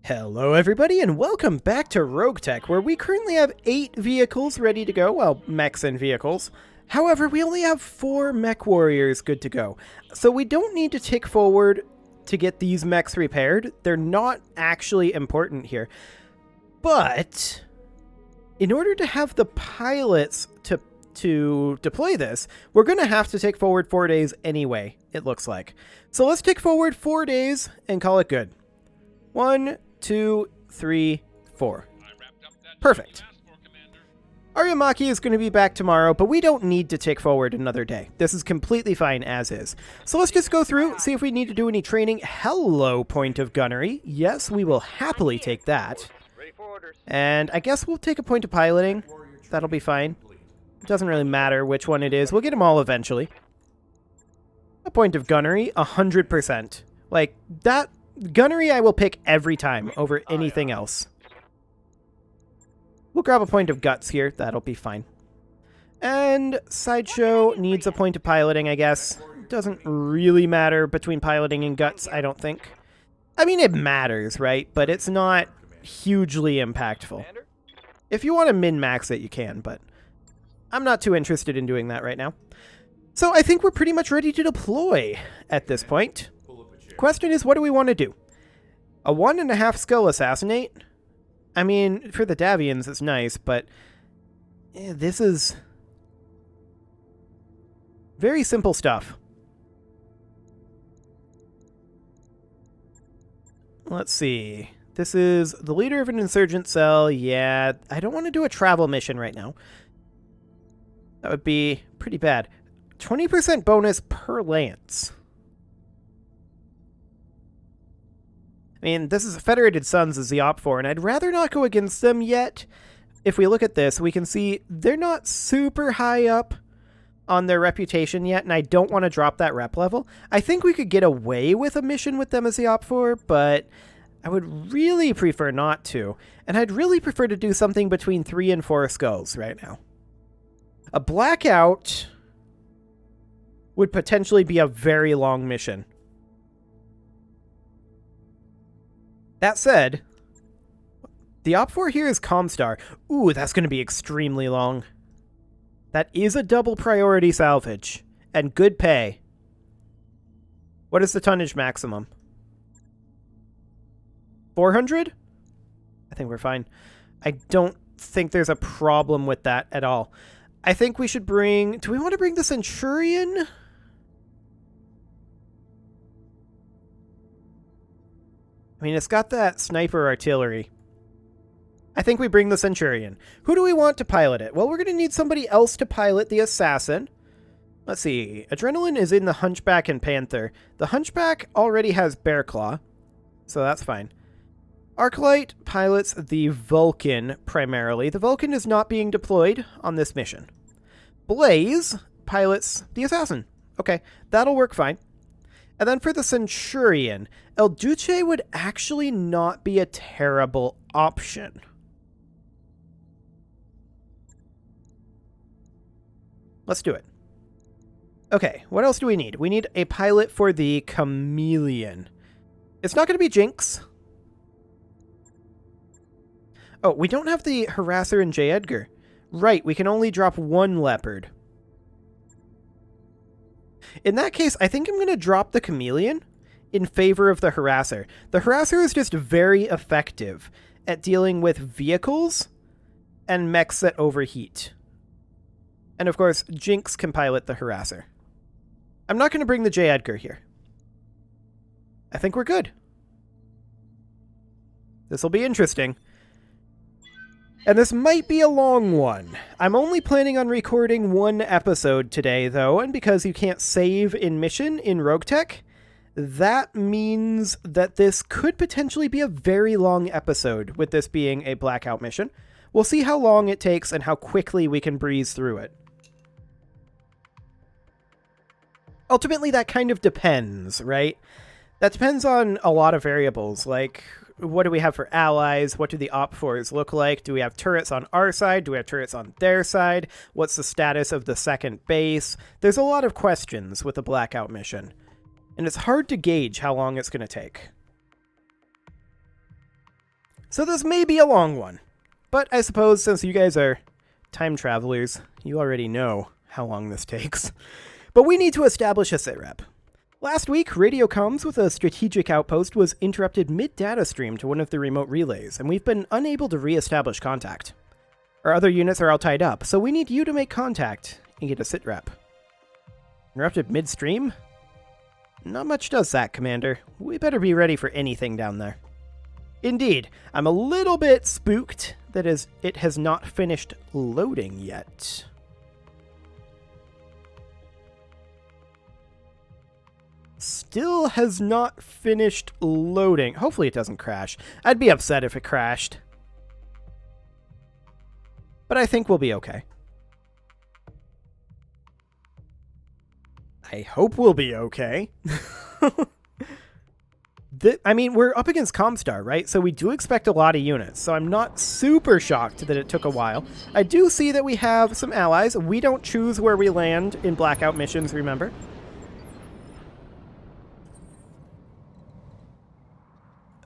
Hello everybody and welcome back to RogueTech, where we currently have 8 vehicles ready to go, well, mechs and vehicles. However, we only have 4 mech warriors good to go, so we don't need to tick forward to get these mechs repaired. They're not actually important here. But in order to have the pilots to deploy this, we're going to have to take forward 4 days anyway, it looks like. So let's tick forward 4 days and call it good. 1, 2, 3, 4. Perfect. Aryamaki is going to be back tomorrow, but we don't need to tick forward another day. This is completely fine as is. So let's just go through, see if we need to do any training. Hello, point of gunnery. Yes, we will happily take that. And I guess we'll take a point of piloting. That'll be fine. It doesn't really matter which one it is. We'll get them all eventually. A point of gunnery, 100%. Like, that gunnery I will pick every time over anything else. We'll grab a point of guts here. That'll be fine. And Sideshow needs a point of piloting, I guess. Doesn't really matter between piloting and guts, I don't think. I mean, it matters, right? But it's not hugely impactful. If you want to min-max it, you can, but I'm not too interested in doing that right now. So I think we're pretty much ready to deploy at this point. Question is, what do we want to do? A 1.5 skill assassinate? I mean, for the Davians, it's nice, but this is very simple stuff. Let's see. This is the leader of an insurgent cell. Yeah, I don't want to do a travel mission right now. That would be pretty bad. 20% bonus per lance. I mean, this is Federated Sons as the op4, and I'd rather not go against them yet. If we look at this, we can see they're not super high up on their reputation yet, and I don't want to drop that rep level. I think we could get away with a mission with them as the op4, but I would really prefer not to. And I'd really prefer to do something between 3 and 4 skulls right now. A blackout would potentially be a very long mission. That said, the op4 here is Comstar. Ooh, that's going to be extremely long. That is a double priority salvage. And good pay. What is the tonnage maximum? 400? I think we're fine. I don't think there's a problem with that at all. I think we should bring... Do we want to bring the Centurion? I mean, it's got that sniper artillery. I think we bring the Centurion. Who do we want to pilot it? Well, we're going to need somebody else to pilot the Assassin. Let's see. Adrenaline is in the Hunchback and Panther. The Hunchback already has Bear Claw, so that's fine. Arclight pilots the Vulcan primarily. The Vulcan is not being deployed on this mission. Blaze pilots the Assassin. Okay, that'll work fine. And then for the Centurion, El Duce would actually not be a terrible option. Let's do it. Okay, what else do we need? We need a pilot for the Chameleon. It's not going to be Jinx. Oh, we don't have the Harasser and J. Edgar. Right, we can only drop 1 Leopard. In that case, I think I'm going to drop the Chameleon in favor of the Harasser. The Harasser is just very effective at dealing with vehicles and mechs that overheat. And of course, Jinx can pilot the Harasser. I'm not going to bring the J. Edgar here. I think we're good. This will be interesting. And this might be a long one. I'm only planning on recording 1 episode today, though, and because you can't save in mission in RogueTech, that means that this could potentially be a very long episode, with this being a blackout mission. We'll see how long it takes and how quickly we can breeze through it. Ultimately, that kind of depends, right? That depends on a lot of variables, like... What do we have for allies? What do the op4s look like? Do we have turrets on our side? Do we have turrets on their side? What's the status of the second base? There's a lot of questions with the blackout mission, and it's hard to gauge how long it's going to take. So this may be a long one. But I suppose since you guys are time travelers, you already know how long this takes. But we need to establish a sitrep. Last week, radio comms with a strategic outpost was interrupted mid-data stream to one of the remote relays, and we've been unable to re-establish contact. Our other units are all tied up, so we need you to make contact and get a sitrep. Interrupted midstream? Not much does that, Commander. We better be ready for anything down there. Indeed, I'm a little bit spooked that it has not finished loading yet. Still has not finished loading. Hopefully it doesn't crash. I'd be upset if it crashed. But I think we'll be okay. I hope we'll be okay. I mean, we're up against Comstar, right? So we do expect a lot of units. So I'm not super shocked that it took a while. I do see that we have some allies. We don't choose where we land in blackout missions, remember?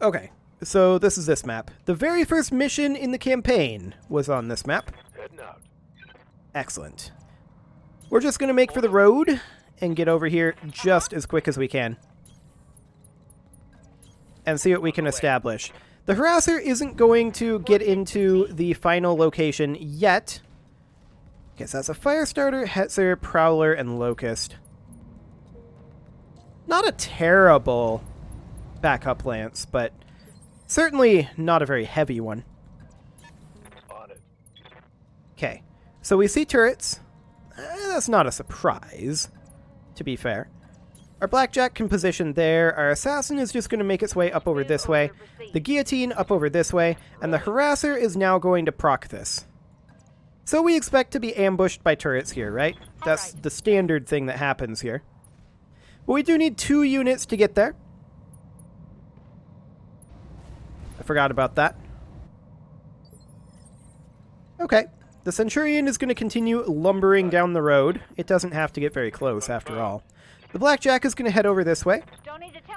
Okay, so this is this map. The very first mission in the campaign was on this map. Treadnought. Excellent. We're just going to make for the road and get over here just as quick as we can. And see what we can establish. The harasser isn't going to get into the final location yet. Okay, so that's a Firestarter, Hetzer, Prowler, and Locust. Not a terrible backup lance, but certainly not a very heavy one. On it. Okay, so we see turrets. That's not a surprise, to be fair. Our Blackjack can position there, our Assassin is just going to make its way up over this way, the Guillotine up over this way, and the Harasser is now going to proc this. So we expect to be ambushed by turrets here, right? That's the standard thing that happens here. But we do need 2 units to get there. I forgot about that. Okay, the Centurion is going to continue lumbering down the road. It doesn't have to get very close, after all. The Blackjack is going to head over this way.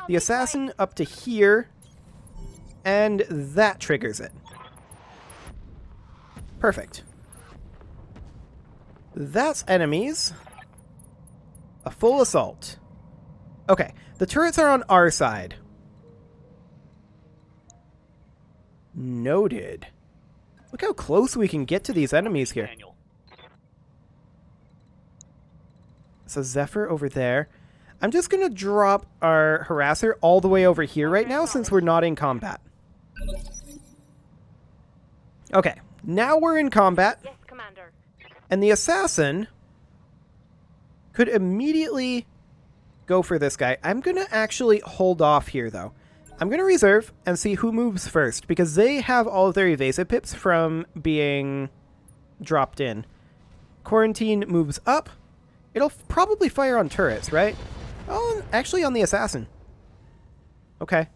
The Assassin up to here. And that triggers it. Perfect. That's enemies. A full assault. Okay, the turrets are on our side. Noted. Look how close we can get to these enemies here. So Zephyr over there. I'm just going to drop our Harasser all the way over here right now since we're not in combat. Okay, now we're in combat. Yes, Commander. And the Assassin could immediately go for this guy. I'm going to actually hold off here, though. I'm going to reserve and see who moves first, because they have all of their evasive pips from being dropped in. Quarantine moves up. It'll probably fire on turrets, right? Oh, actually on the Assassin. Okay.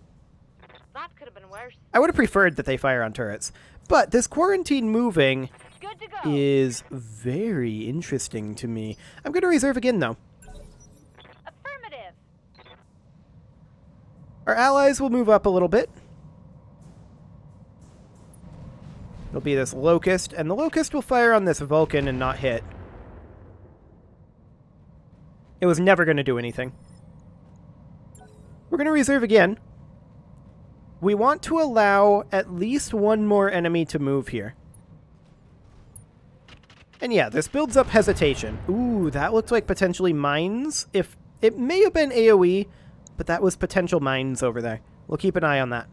That could have been worse. I would have preferred that they fire on turrets. But this Quarantine moving Good to go. is very interesting to me. I'm going to reserve again, though. Affirmative. Our allies will move up a little bit. It'll be this Locust, and the Locust will fire on this Vulcan and not hit. It was never going to do anything. We're going to reserve again. We want to allow at least one more enemy to move here. And yeah, this builds up hesitation. Ooh, that looked like potentially mines. If it may have been AoE, but that was potential mines over there. We'll keep an eye on that.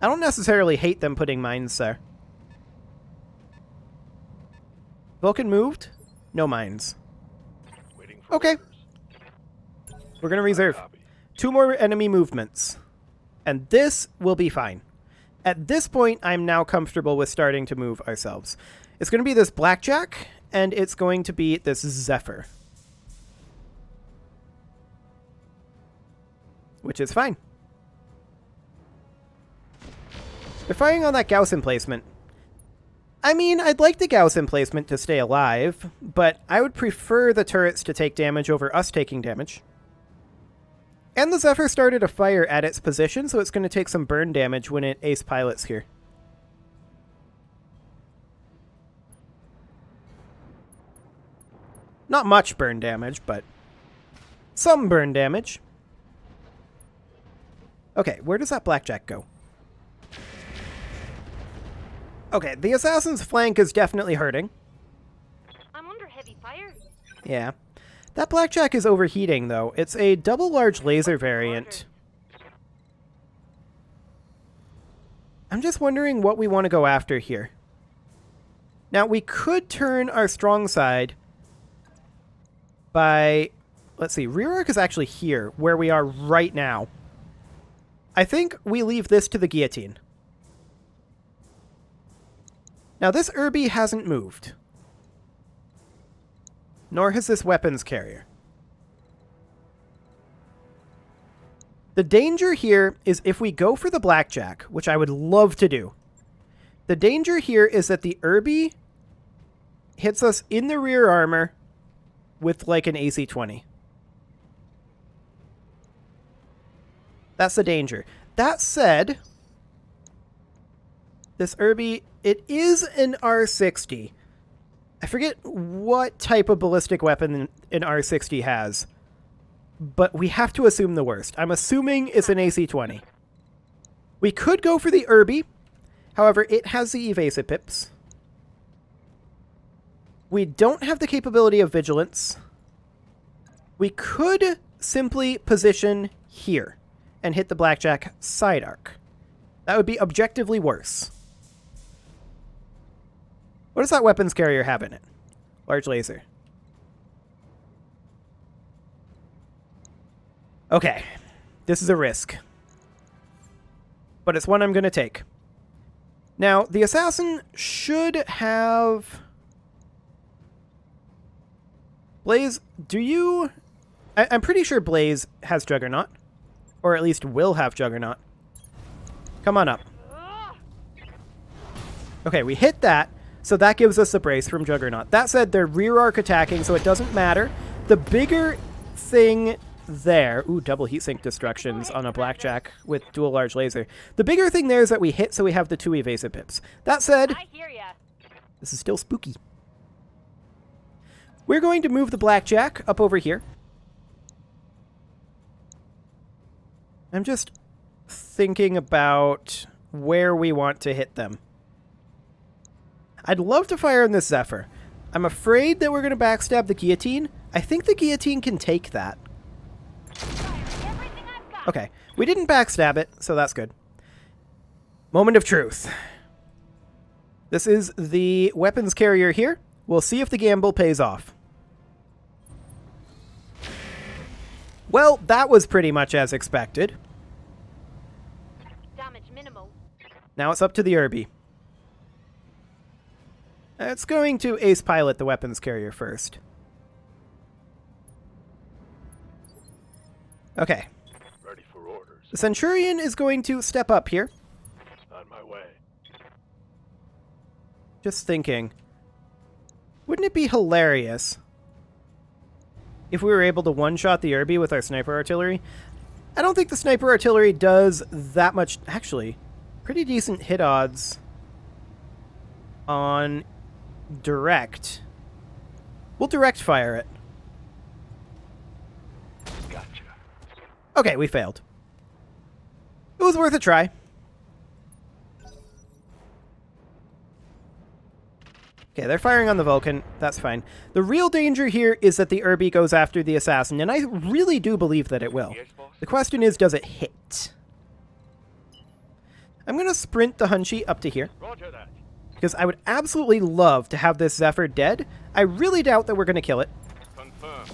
I don't necessarily hate them putting mines there. Vulcan moved. No mines. Okay. We're going to reserve. 2 more enemy movements. And this will be fine. At this point, I'm now comfortable with starting to move ourselves. It's going to be this Blackjack, and it's going to be this Zephyr. Which is fine. They're firing on that Gauss emplacement. I mean, I'd like the Gauss emplacement to stay alive, but I would prefer the turrets to take damage over us taking damage. And the Zephyr started a fire at its position, so it's going to take some burn damage when it ace pilots here. Not much burn damage, but some burn damage. Okay, where does that blackjack go? Okay, the assassin's flank is definitely hurting. I'm under heavy fire. Yeah. That blackjack is overheating, though. It's a double large laser variant. I'm just wondering what we want to go after here. Now, we could turn our strong side by... Let's see, rear arc is actually here, where we are right now. I think we leave this to the guillotine. Now, this Irby hasn't moved. Nor has this weapons carrier. The danger here is if we go for the blackjack, which I would love to do. The danger here is that the Irby hits us in the rear armor with like an AC-20. That's the danger. That said, this Irby, it is an R60. I forget what type of ballistic weapon an R60 has, but we have to assume the worst. I'm assuming it's an AC-20. We could go for the Irby. However, it has the evasive pips. We don't have the capability of vigilance. We could simply position here and hit the blackjack side arc. That would be objectively worse. What does that weapons carrier have in it? Large laser. Okay. This is a risk. But it's one I'm going to take. Now, the assassin should have... Blaze, do you... I'm pretty sure Blaze has Juggernaut. Or at least will have Juggernaut. Come on up. Okay, we hit that. So that gives us the brace from Juggernaut. That said, they're rear arc attacking, so it doesn't matter. The bigger thing there... Ooh, double heatsink destructions on a blackjack with dual large laser. The bigger thing there is that we hit, so we have the 2 evasive pips. That said, I hear ya. this is still spooky. We're going to move the blackjack up over here. I'm just thinking about where we want to hit them. I'd love to fire on this Zephyr. I'm afraid that we're going to backstab the guillotine. I think the guillotine can take that. Okay, we didn't backstab it, so that's good. Moment of truth. This is the weapons carrier here. We'll see if the gamble pays off. Well, that was pretty much as expected. Damage minimal. Now it's up to the Irby. It's going to ace pilot the weapons carrier first. Okay. Ready for orders. The Centurion is going to step up here. On my way. Just thinking. Wouldn't it be hilarious if we were able to one-shot the Irby with our sniper artillery? I don't think the sniper artillery does that much... Actually, pretty decent hit odds on direct. We'll direct fire it. Gotcha. Okay, we failed. It was worth a try. Okay, they're firing on the Vulcan. That's fine. The real danger here is that the Irby goes after the assassin, and I really do believe that it will. The question is, does it hit? I'm going to sprint the Hunchy up to here, Roger that. because I would absolutely love to have this Zephyr dead. I really doubt that we're going to kill it. Confirm.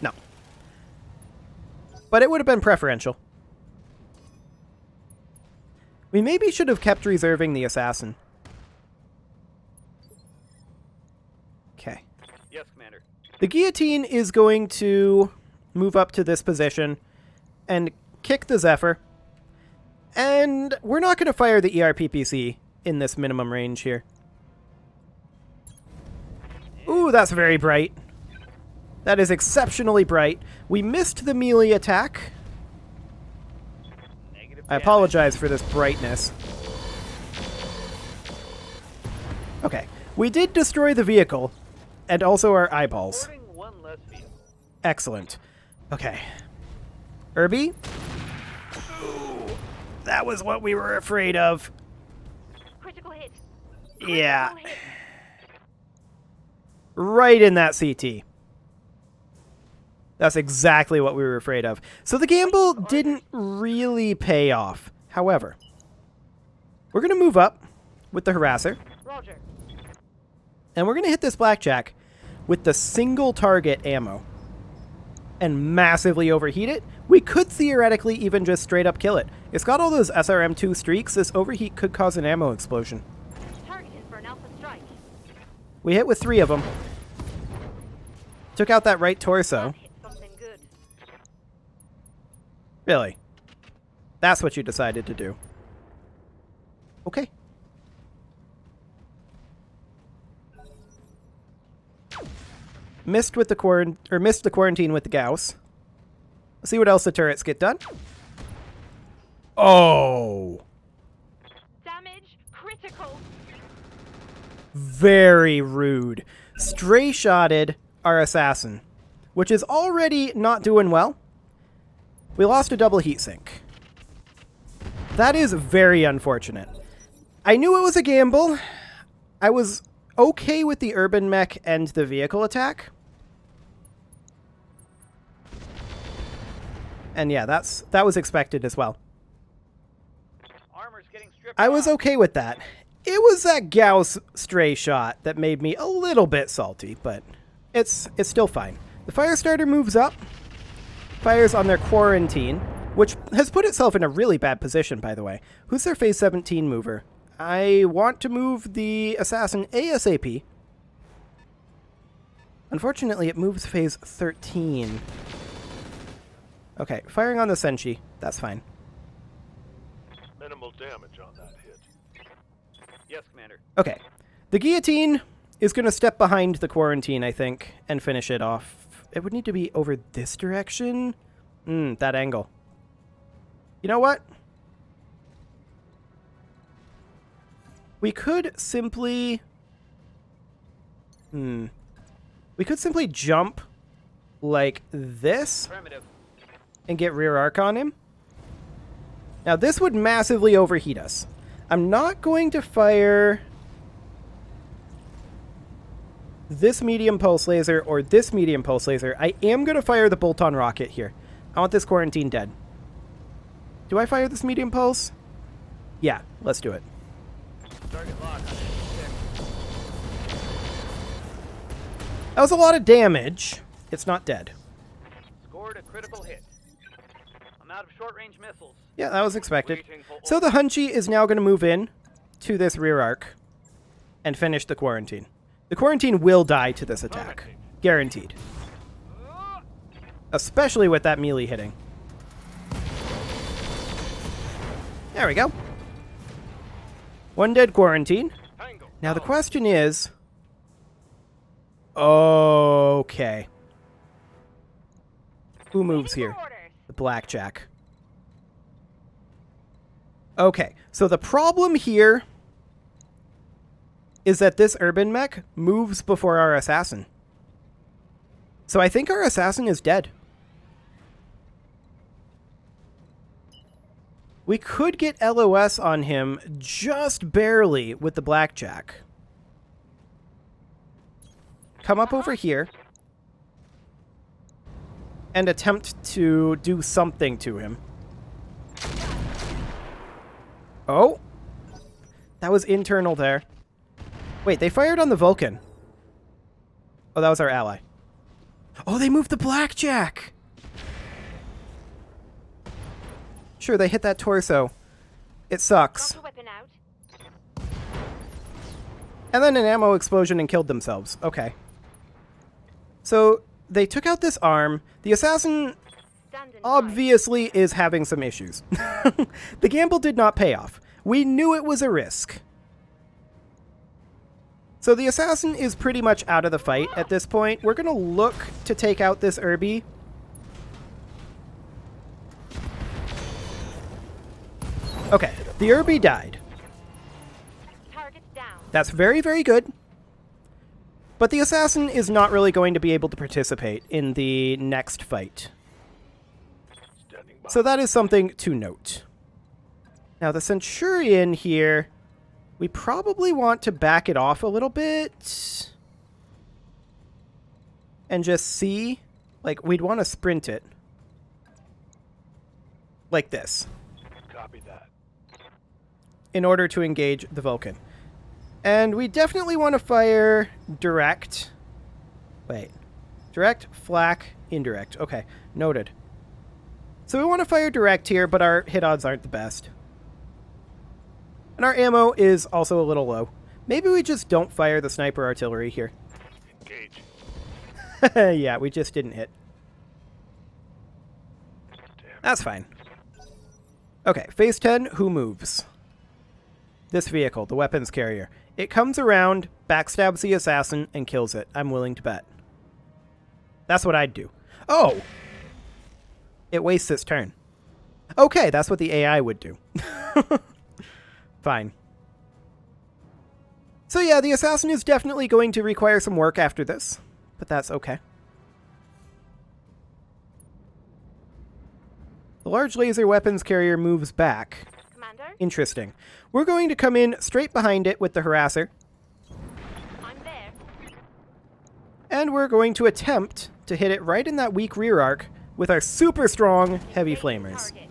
No. But it would have been preferential. We maybe should have kept reserving the assassin. Okay. Yes, Commander. The guillotine is going to move up to this position and kick the Zephyr. And we're not going to fire the ERPPC in this minimum range here. Ooh, that's very bright. That is exceptionally bright. We missed the melee attack. Negative I damage. apologize for this brightness. Okay. We did destroy the vehicle, and also our eyeballs. Reporting one less vehicle. Excellent. Okay. Irby? Ooh, that was what we were afraid of. Critical hit. Yeah. Critical hit. Right in that CT. That's exactly what we were afraid of. So the gamble didn't really pay off. However, we're going to move up with the harasser, Roger. and we're going to hit this blackjack with the single target ammo and massively overheat it. We could theoretically even just straight up kill it. It's got all those SRM2 streaks. This overheat could cause an ammo explosion. Targeted for an alpha strike. We hit with 3 of them. Took out that right torso. That hit something good. Really? That's what you decided to do. Okay. Missed the quarantine with the Gauss. Let's see what else the turrets get done. Oh! Damage critical. Very rude. Stray shotted our assassin, which is already not doing well. We lost a double heatsink. That is very unfortunate. I knew it was a gamble. I was okay with the urban mech and the vehicle attack. And yeah, that was expected as well. Armor's getting stripped I was off. okay with that. It was that Gauss stray shot that made me a little bit salty, but it's still fine. The fire starter moves up, fires on their quarantine, which has put itself in a really bad position, by the way. Who's their phase 17 mover? I want to move the assassin ASAP. Unfortunately, it moves phase 13. Okay, firing on the Senshi. That's fine. Minimal damage on that hit. Yes, Commander. Okay. The guillotine is going to step behind the quarantine, I think, and finish it off. It would need to be over this direction. That angle. You know what? We could simply... We could simply jump like this Primitive. and get rear arc on him. Now, this would massively overheat us. I'm not going to fire this medium pulse laser or this medium pulse laser. I am going to fire the bolt-on rocket here. I want this quarantine dead. Do I fire this medium pulse? Yeah, let's do it. Target lock on it. That was a lot of damage. It's not dead. Scored a critical hit. I'm out of short-range missiles. Yeah, that was expected. Waiting for So the Hunchy is now going to move in to this rear arc and finish the quarantine. The quarantine will die to this attack. Guaranteed. Especially with that melee hitting. There we go. One dead quarantine. Tango. Now the question is... Okay. Who moves Waiting here? for orders. The blackjack. Okay, so the problem here is that this urban mech moves before our assassin. So I think our assassin is dead. We could get LOS on him just barely with the blackjack. Come up over here and attempt to do something to him. Oh, that was internal there. Wait, they fired on the Vulcan. Oh, that was our ally. Oh, they moved the blackjack. Sure, they hit that torso. It sucks. Got the weapon out. And then an ammo explosion and killed themselves. Okay. So they took out this arm. The assassin Standing by. obviously is having some issues. The gamble did not pay off. We knew it was a risk. So the assassin is pretty much out of the fight at this point. We're going to look to take out this Irby. Okay, the Irby died. Target down. That's very, very good. But the assassin is not really going to be able to participate in the next fight. So that is something to note. Now the Centurion here, we probably want to back it off a little bit. And just see, like, we'd want to sprint it. Like this. Copy that. In order to engage the Vulcan. And we definitely want to fire direct. Wait. Direct, flak, indirect. Okay, noted. So we want to fire direct here, but our hit odds aren't the best. And our ammo is also a little low. Maybe we just don't fire the sniper artillery here. Engage. Yeah, we just didn't hit. That's fine. Okay, phase 10, who moves? This vehicle, the weapons carrier. It comes around, backstabs the assassin, and kills it. I'm willing to bet. That's what I'd do. Oh! It wastes its turn. Okay, that's what the AI would do. Fine. So yeah, the assassin is definitely going to require some work after this, but that's okay. The large laser weapons carrier moves back. Commander, Interesting. We're going to come in straight behind it with the harasser, I'm there. and we're going to attempt to hit it right in that weak rear arc with our super strong heavy Engaging flamers. target.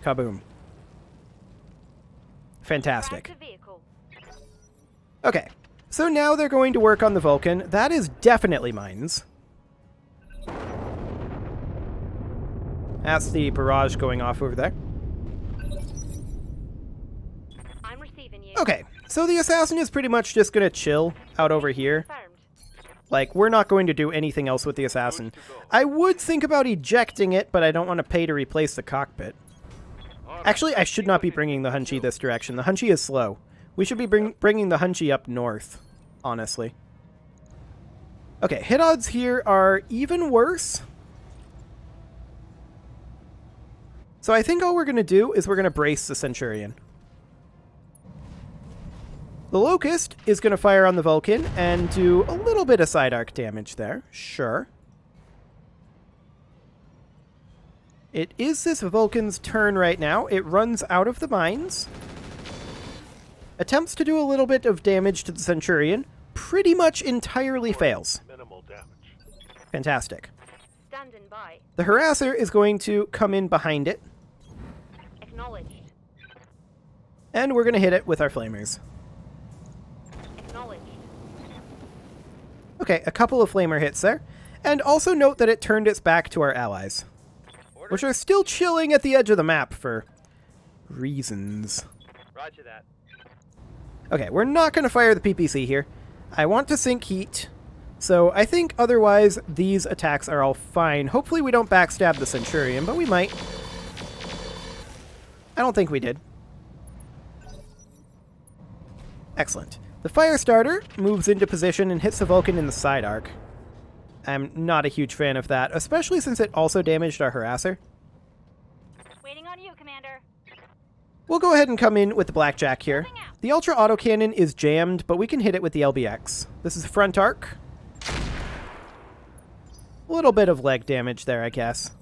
Kaboom. Fantastic. Crash the vehicle. Okay, so now they're going to work on the Vulcan. That is definitely mines. That's the barrage going off over there. I'm receiving you. Okay, so the assassin is pretty much just going to chill out over here. Confirmed. Like, we're not going to do anything else with the assassin. I would think about ejecting it, but I don't want to pay to replace the cockpit. Actually, I should not be bringing the Hunchy this direction. The Hunchy is slow. We should be bringing the Hunchy up north, honestly. Okay, hit odds here are even worse. So I think all we're going to do is we're going to brace the Centurion. The Locust is going to fire on the Vulcan and do a little bit of side arc damage there. Sure. It is this Vulcan's turn right now. It runs out of the mines. Attempts to do a little bit of damage to the Centurion. Pretty much entirely fails. Minimal damage. Fantastic. Standing by. The Harasser is going to come in behind it. Acknowledged. And we're going to hit it with our flamers. Acknowledged. Okay, a couple of flamer hits there. And also note that it turned its back to our allies, which are still chilling at the edge of the map for reasons. Roger that. Okay, we're not going to fire the PPC here. I want to sink heat, so I think otherwise these attacks are all fine. Hopefully we don't backstab the Centurion, but we might. I don't think we did. Excellent. The Firestarter moves into position and hits the Vulcan in the side arc. I'm not a huge fan of that, especially since it also damaged our Harasser. Waiting on you, Commander. We'll go ahead and come in with the Blackjack here. The Ultra Autocannon is jammed, but we can hit it with the LBX. This is front arc. A little bit of leg damage there, I guess.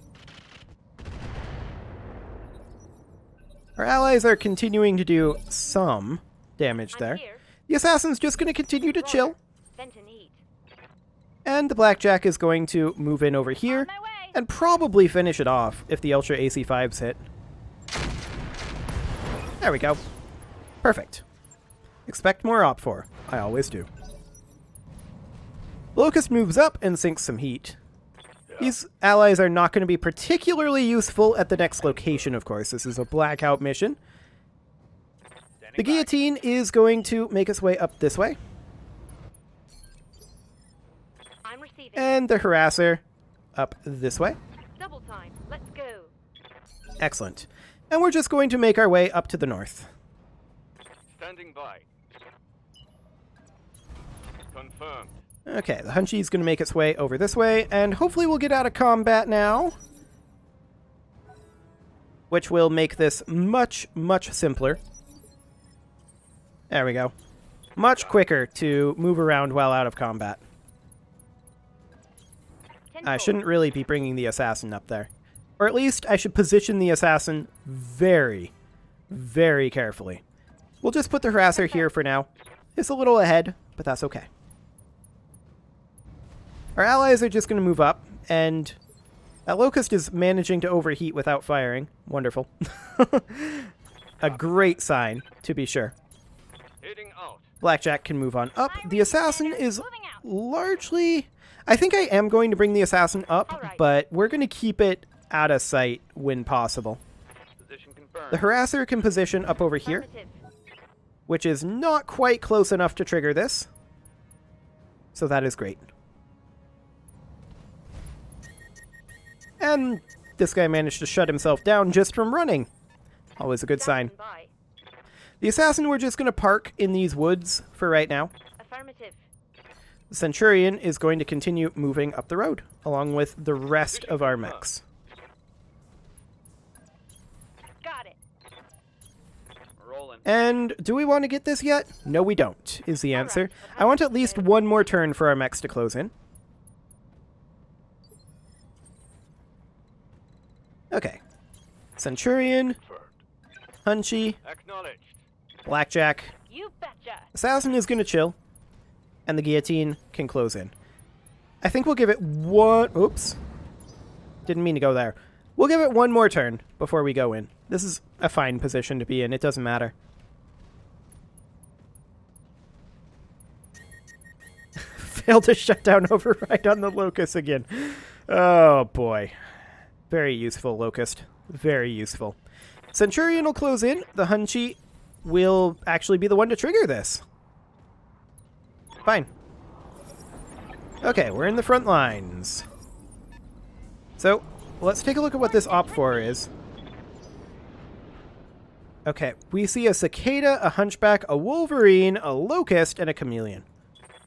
Our allies are continuing to do some damage I'm there. here. The Assassin's just going to continue to chill. Vent and heat. And the Blackjack is going to move in over here On my way. and probably finish it off if the Ultra AC5s hit. There we go. Perfect. Expect more Op4. I always do. Locust moves up and sinks some heat. These allies are not going to be particularly useful at the next location, of course. This is a blackout mission. The Guillotine is going to make its way up this way. I'm receiving. And the Harasser up this way. Double time. Let's go. Excellent. And we're just going to make our way up to the north. Standing by. Confirmed. Okay, the Hunchy's going to make its way over this way, and hopefully we'll get out of combat now. Which will make this much, much simpler. There we go. Much quicker to move around while out of combat. I shouldn't really be bringing the assassin up there. Or at least I should position the assassin very, very carefully. We'll just put the harasser here for now. It's a little ahead, but that's okay. Our allies are just going to move up, and that Locust is managing to overheat without firing. Wonderful. A great sign, to be sure. Heading out. Blackjack can move on up. The assassin is largely... I think I am going to bring the assassin up, but we're going to keep it out of sight when possible. Position confirmed. The harasser can position up over here, which is not quite close enough to trigger this. So that is great. And this guy managed to shut himself down just from running. Always a good sign. The assassin we're just going to park in these woods for right now. Affirmative. The Centurion is going to continue moving up the road, along with the rest of our mechs. Got it. Rolling. And do we want to get this yet? No, we don't, is the answer. I want at least one more turn for our mechs to close in. Okay. Centurion, Hunchy, Acknowledged. Blackjack. You betcha. Assassin is going to chill, and the Guillotine can close in. I think we'll give it one... Oops. Didn't mean to go there. We'll give it one more turn before we go in. This is a fine position to be in. It doesn't matter. Failed to shut down override on the Locust again. Oh, boy. Very useful, Locust. Very useful. Centurion will close in. The Hunchy will actually be the one to trigger this. Fine. Okay, we're in the front lines. So, let's take a look at what this Op 4 is. Okay, we see a Cicada, a Hunchback, a Wolverine, a Locust, and a Chameleon.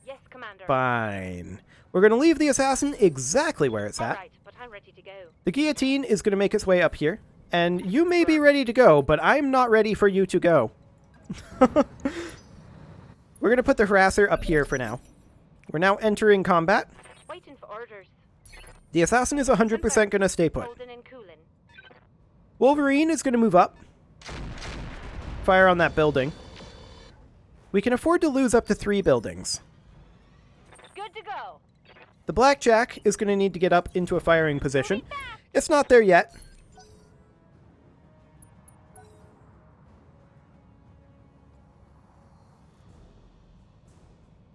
Yes, Commander. Fine. We're going to leave the Assassin exactly where it's at. Alright, but I'm ready to go. The Guillotine is going to make its way up here. And you may be ready to go, but I'm not ready for you to go. We're going to put the Harasser up here for now. We're now entering combat. Waiting for orders. The Assassin is 100% going to stay put. Holding and cooling. Wolverine is going to move up. Fire on that building. We can afford to lose up to 3 buildings. Good to go. The Blackjack is going to need to get up into a firing position. It's not there yet.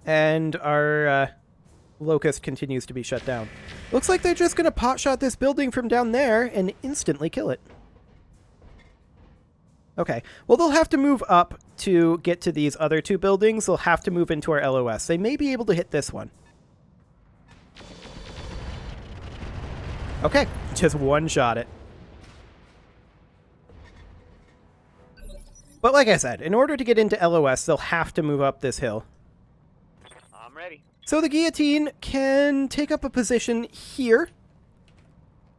And our Locust continues to be shut down. Looks like they're just going to potshot this building from down there and instantly kill it. Okay, well, they'll have to move up to get to these other 2 buildings. They'll have to move into our LOS. They may be able to hit this one. Okay, just one-shot it. But like I said, in order to get into LOS, they'll have to move up this hill. I'm ready. So the Guillotine can take up a position here.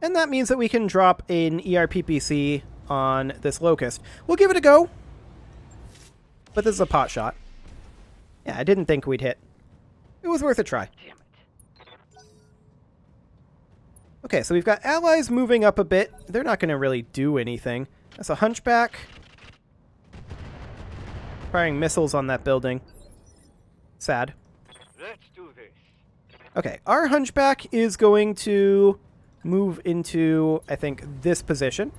And that means that we can drop an ERPPC on this Locust. We'll give it a go. But this is a pot shot. Yeah, I didn't think we'd hit. It was worth a try. Damn it. Okay, so we've got allies moving up a bit. They're not going to really do anything. That's a Hunchback. Firing missiles on that building. Sad. Let's do this. Okay, our Hunchback is going to move into, I think, this position.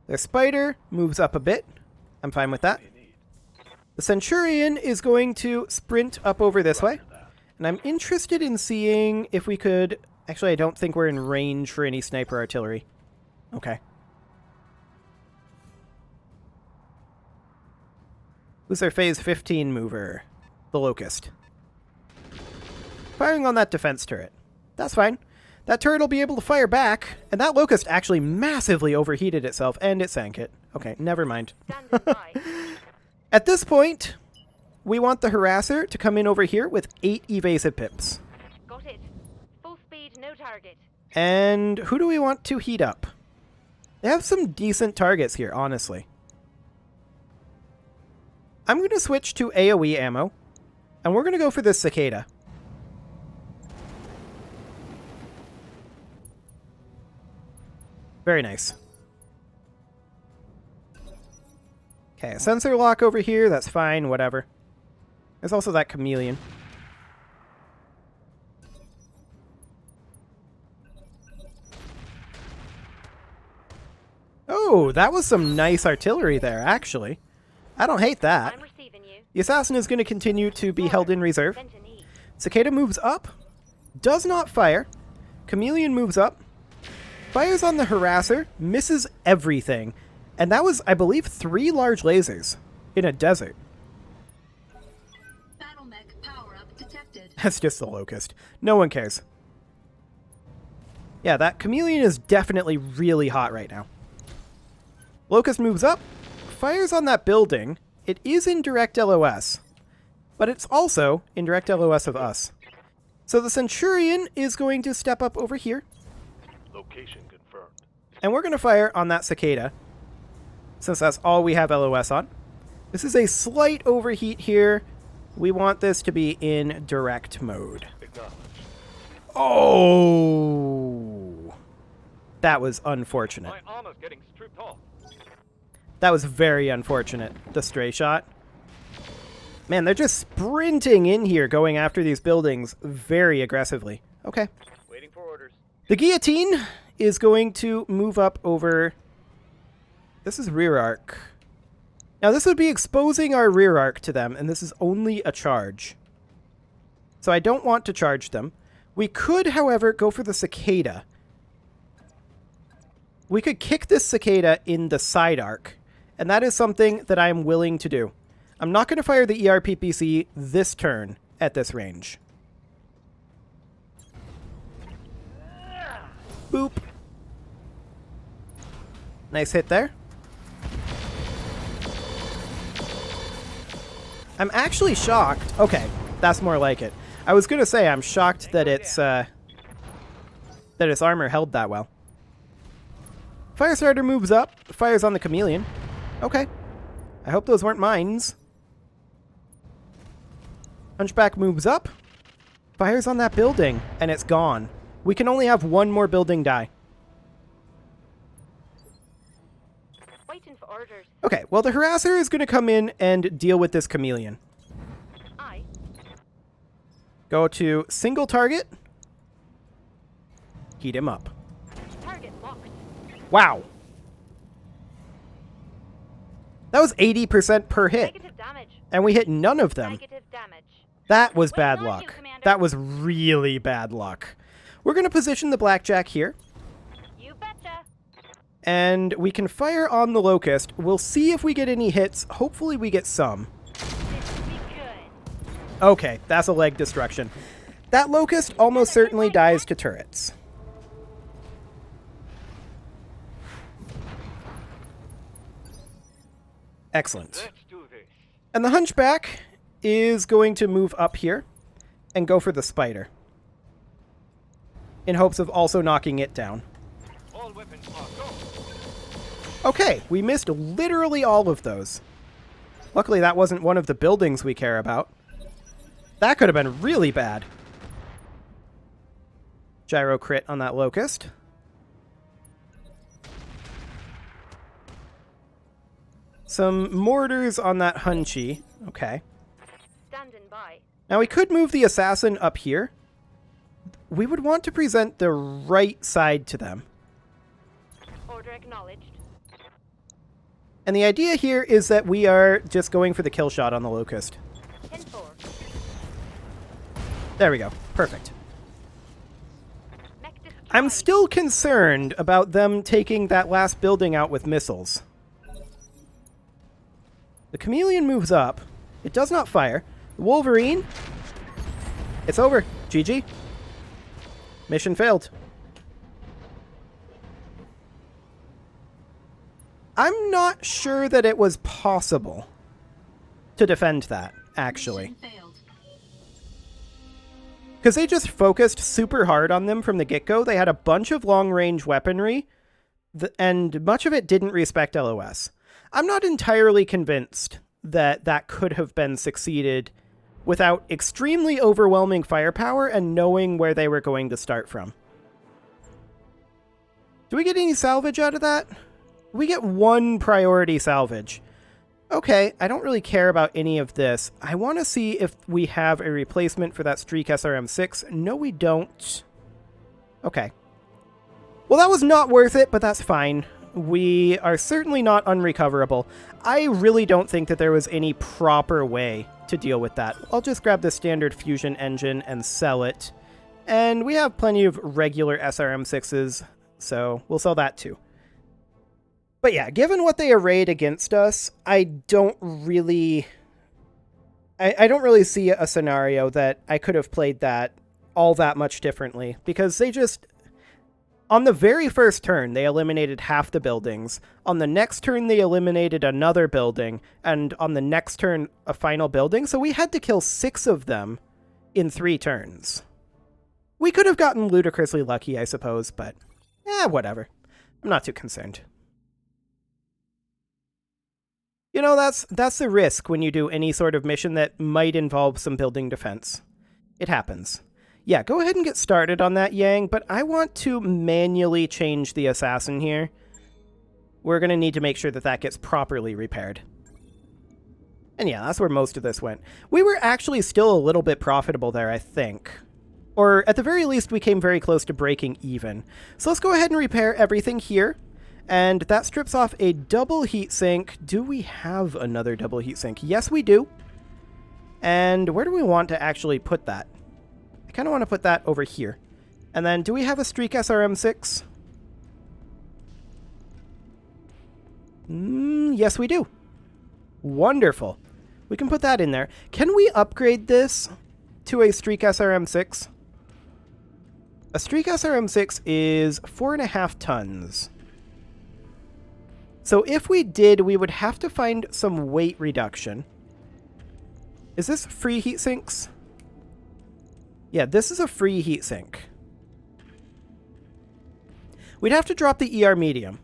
Their Spider moves up a bit. I'm fine with that. The Centurion is going to sprint up over this way. And I'm interested in seeing if we could... Actually, I don't think we're in range for any sniper artillery. Okay. Who's their phase 15 mover? The Locust. Firing on that defense turret. That's fine. That turret will be able to fire back, and that Locust actually massively overheated itself, and it sank it. Okay, never mind. Standing by. At this point, we want the harasser to come in over here with 8 evasive pips. Got it. Full speed, no target. And who do we want to heat up? They have some decent targets here, honestly. I'm going to switch to AoE ammo, and we're going to go for this cicada. Very nice. Okay, sensor lock over here, that's fine, whatever. There's also that chameleon. Oh, that was some nice artillery there, actually. I don't hate that. I'm receiving you. The assassin is going to continue to be held in reserve. Sent an E. Cicada moves up, does not fire. Chameleon moves up, fires on the harasser, misses everything. And that was, I believe, 3 large lasers in a desert. Battle mech power-up detected. That's just the locust. No one cares. Yeah, that chameleon is definitely really hot right now. Locust moves up, fires on that building. It is in direct LOS, but it's also in direct LOS of us. So the Centurion is going to step up over here, Location confirmed. and we're going to fire on that cicada, since that's all we have LOS on. This is a slight overheat here. We want this to be in direct mode. Acknowledged. Oh! That was unfortunate. My armor's getting stripped off. That was very unfortunate, the stray shot. Man, they're just sprinting in here, going after these buildings very aggressively. Okay. Waiting for orders. The guillotine is going to move up over... This is rear arc. Now, this would be exposing our rear arc to them, and this is only a charge. So I don't want to charge them. We could, however, go for the cicada. We could kick this cicada in the side arc, and that is something that I am willing to do. I'm not going to fire the ERPPC this turn at this range. Boop. Nice hit there. I'm actually shocked. Okay, that's more like it. I was going to say I'm shocked that its armor held that well. Firestarter moves up, fires on the chameleon. Okay. I hope those weren't mines. Hunchback moves up, fires on that building, and it's gone. We can only have one more building die. Waiting for orders. Okay, well, the harasser is going to come in and deal with this chameleon. Aye. Go to single target. Heat him up. Target locked. Wow. That was 80% per hit, Negative damage. and we hit none of them. Negative damage. That was Well bad done, you luck. Commander. That was really bad luck. We're going to position the blackjack here, You betcha. and we can fire on the locust. We'll see if we get any hits. Hopefully we get some. This will be good. Okay, that's a leg destruction. That locust almost certainly dies to turrets. Excellent. Let's do this. And the hunchback is going to move up here and go for the spider, in hopes of also knocking it down. All weapons are go. Okay, we missed literally all of those. Luckily, that wasn't one of the buildings we care about. That could have been really bad. Gyro crit on that locust. Some mortars on that hunchy. Okay. Standing by. Now we could move the assassin up here. We would want to present the right side to them. Order acknowledged. And the idea here is that we are just going for the kill shot on the locust. 10-4. There we go. Perfect. Mech destroyed. I'm still concerned about them taking that last building out with missiles. The chameleon moves up. It does not fire. The Wolverine. It's over. GG. Mission failed. I'm not sure that it was possible to defend that, actually. Mission failed. Because they just focused super hard on them from the get-go. They had a bunch of long-range weaponry, and much of it didn't respect LOS. I'm not entirely convinced that that could have been succeeded without extremely overwhelming firepower and knowing where they were going to start from. Do we get any salvage out of that? We get 1 priority salvage. Okay, I don't really care about any of this. I want to see if we have a replacement for that Streak SRM-6. No, we don't. Okay. Well, that was not worth it, but that's fine. We are certainly not unrecoverable. I really don't think that there was any proper way to deal with that. I'll just grab the standard fusion engine and sell it. And we have plenty of regular SRM-6s, so we'll sell that too. But yeah, given what they arrayed against us, I don't really see a scenario that I could have played that all that much differently, because they just... On the very first turn, they eliminated half the buildings. On the next turn, they eliminated another building. And on the next turn, a final building. So we had to kill 6 of them in 3 turns. We could have gotten ludicrously lucky, I suppose, but whatever. I'm not too concerned. You know, that's the risk when you do any sort of mission that might involve some building defense. It happens. Yeah, go ahead and get started on that, Yang, but I want to manually change the assassin here. We're going to need to make sure that that gets properly repaired. And yeah, that's where most of this went. We were actually still a little bit profitable there, I think. Or at the very least, we came very close to breaking even. So let's go ahead and repair everything here. And that strips off a double heatsink. Do we have another double heatsink? Yes, we do. And where do we want to actually put that? I kind of want to put that over here. And then, do we have a Streak SRM-6? Yes, we do. Wonderful. We can put that in there. Can we upgrade this to a Streak SRM-6? A Streak SRM-6 is 4.5 tons. So if we did, we would have to find some weight reduction. Is this free heat sinks? Yeah, this is a free heatsink. We'd have to drop the ER medium.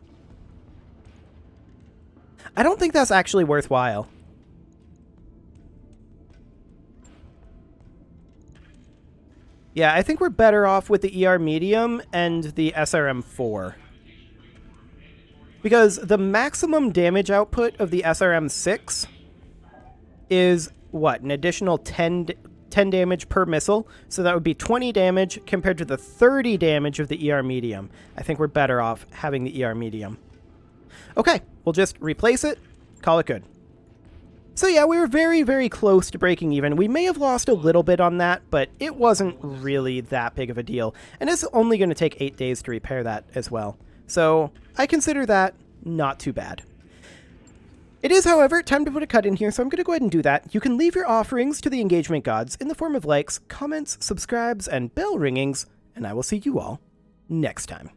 I don't think that's actually worthwhile. Yeah, I think we're better off with the ER medium and the SRM-4. Because the maximum damage output of the SRM-6 is, what, an additional 10 damage per missile, so that would be 20 damage compared to the 30 damage of the ER medium. I think we're better off having the ER medium. Okay, we'll just replace it, call it good. So yeah, we were very, very close to breaking even. We may have lost a little bit on that, but it wasn't really that big of a deal. And it's only going to take 8 days to repair that as well. So I consider that not too bad. It is, however, time to put a cut in here, so I'm going to go ahead and do that. You can leave your offerings to the engagement gods in the form of likes, comments, subscribes, and bell ringings, and I will see you all next time.